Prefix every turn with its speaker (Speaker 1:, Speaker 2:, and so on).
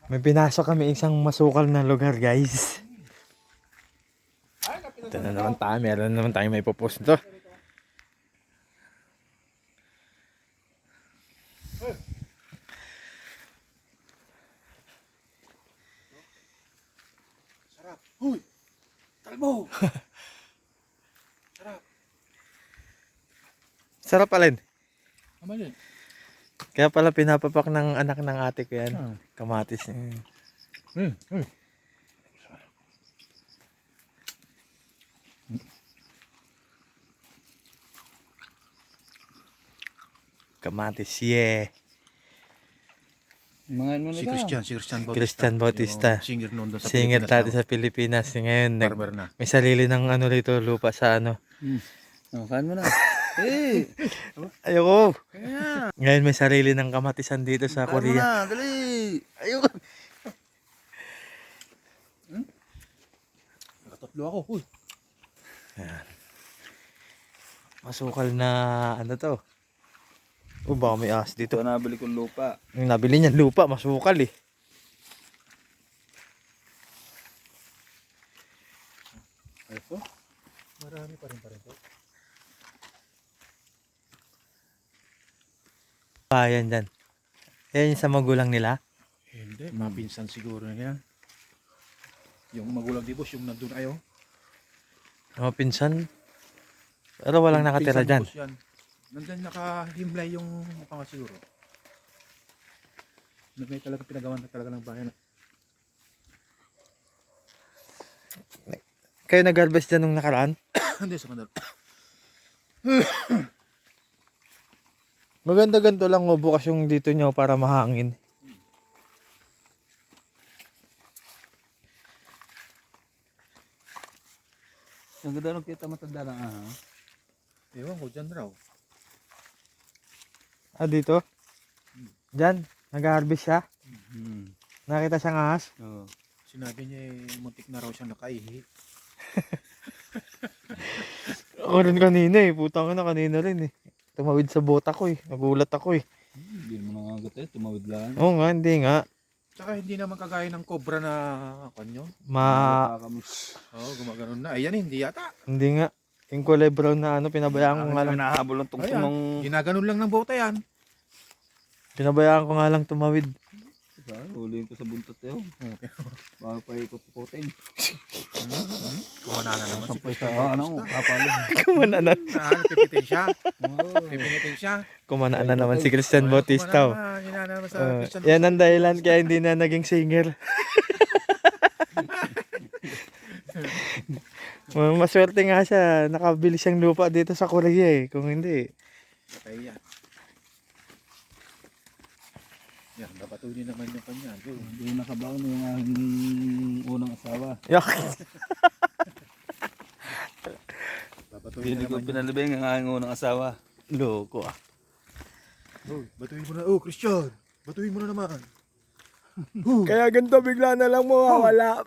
Speaker 1: May pinasok kami isang masukal na lugar, guys. Ito na naman tayo. Meron naman tayo may popost nito.
Speaker 2: Sarap. Huy! Kalbo! Sarap.
Speaker 1: Sarap alin.
Speaker 2: Tama yun.
Speaker 1: Kaya pala pinapapak ng anak ng ate ko yan. Kamatis. Kamatis, yeah.
Speaker 3: Mga ano
Speaker 2: Si
Speaker 3: na
Speaker 2: Christian Bautista.
Speaker 1: Christian Bautista.
Speaker 2: Yung singer noon doon sa
Speaker 1: Singer
Speaker 2: Pilipinas.
Speaker 1: dati sa Pilipinas. Ngayon,
Speaker 2: Farmer na.
Speaker 1: may sarili ng ano rito, lupa sa ano.
Speaker 3: Kain mo na. Eh!
Speaker 1: Ayoko.
Speaker 3: Kaya!
Speaker 1: Ngayon may sarili ng kamatisan dito sa
Speaker 3: Kain mo
Speaker 1: Korea.
Speaker 3: na! Dali! Ayoko!
Speaker 2: Nakatatlo ako. Huy!
Speaker 1: Masukal na ano to. Baka may ahas dito.
Speaker 3: Ito nabili kong lupa.
Speaker 1: Yung nabili niyan lupa, masukal eh.
Speaker 2: Ito? Marami pa rin to.
Speaker 1: Bayan dyan. Yan yung sa magulang nila.
Speaker 2: Hindi, mapinsan siguro na yan. Yung magulang di boss, yung nandun ayo.
Speaker 1: Mga pinsan. Pero walang nakatira dyan.
Speaker 2: Nandun nakahimlay yung mukha nga siguro. May talaga pinagawan na talaga ng bayan.
Speaker 1: Kayo nag-harvest dyan nung nakaraan?
Speaker 2: Hindi sa kanila.
Speaker 1: Maganda ganito lang bukas yung dito nyo para mahangin.
Speaker 3: Ang ganda nung kita matanda lang
Speaker 2: Ewan ko, dyan raw.
Speaker 1: Ah, dito? Dyan? Nag-harvest siya? Nakita siyang ahas?
Speaker 3: Oo.
Speaker 2: Sinabi niya muntik na raw siyang nakaihi.
Speaker 1: Ako rin kanina eh. Putang na kanina rin eh. Tumawid sa bota ko eh. Nagulat ako eh.
Speaker 3: Hindi mo nangagat eh. Tumawid lang.
Speaker 1: Oo nga, hindi nga.
Speaker 2: Tsaka hindi naman kagaya ng cobra na kanyo. Oo, gumaganon na. Ayan, hindi yata.
Speaker 1: Hindi nga. Yung kulay brown na ano, pinabayaan ko nga lang.
Speaker 3: Nahabol ang tungkol
Speaker 2: Ayan,
Speaker 3: ng...
Speaker 2: ginaganon lang ng bota yan.
Speaker 1: Pinabayaan ko nga lang tumawid.
Speaker 3: Huliin ko sa buntot yun. Baka pa ikot-ikotin.
Speaker 2: Kumana na naman si
Speaker 3: Sampay
Speaker 2: Christian
Speaker 3: sa
Speaker 2: Bautista.
Speaker 3: kapalo.
Speaker 1: Kumana
Speaker 2: Pipitin siya. Pipitin siya.
Speaker 1: Kumana na naman si Christian Bautista.
Speaker 2: Kumana naman, hinana naman sa Christian
Speaker 1: Yan ang dahilan kaya hindi na naging singer. Maswerte nga siya. Nakabili siyang lupa dito sa Korea eh. Kung hindi.
Speaker 2: Kaya yan. Yan, babatuhin naman yung kanya.
Speaker 3: Hindi nakabaon yung aking unang asawa.
Speaker 1: Yak.
Speaker 2: Babatuhin
Speaker 3: Hindi ko
Speaker 2: naman yun.
Speaker 3: pinalibing ang aking unang asawa.
Speaker 1: Loko ah.
Speaker 2: Oh, batuhin mo na. Oh, Christian. Batuhin mo na naman.
Speaker 1: Kaya ganito bigla na lang mawawala.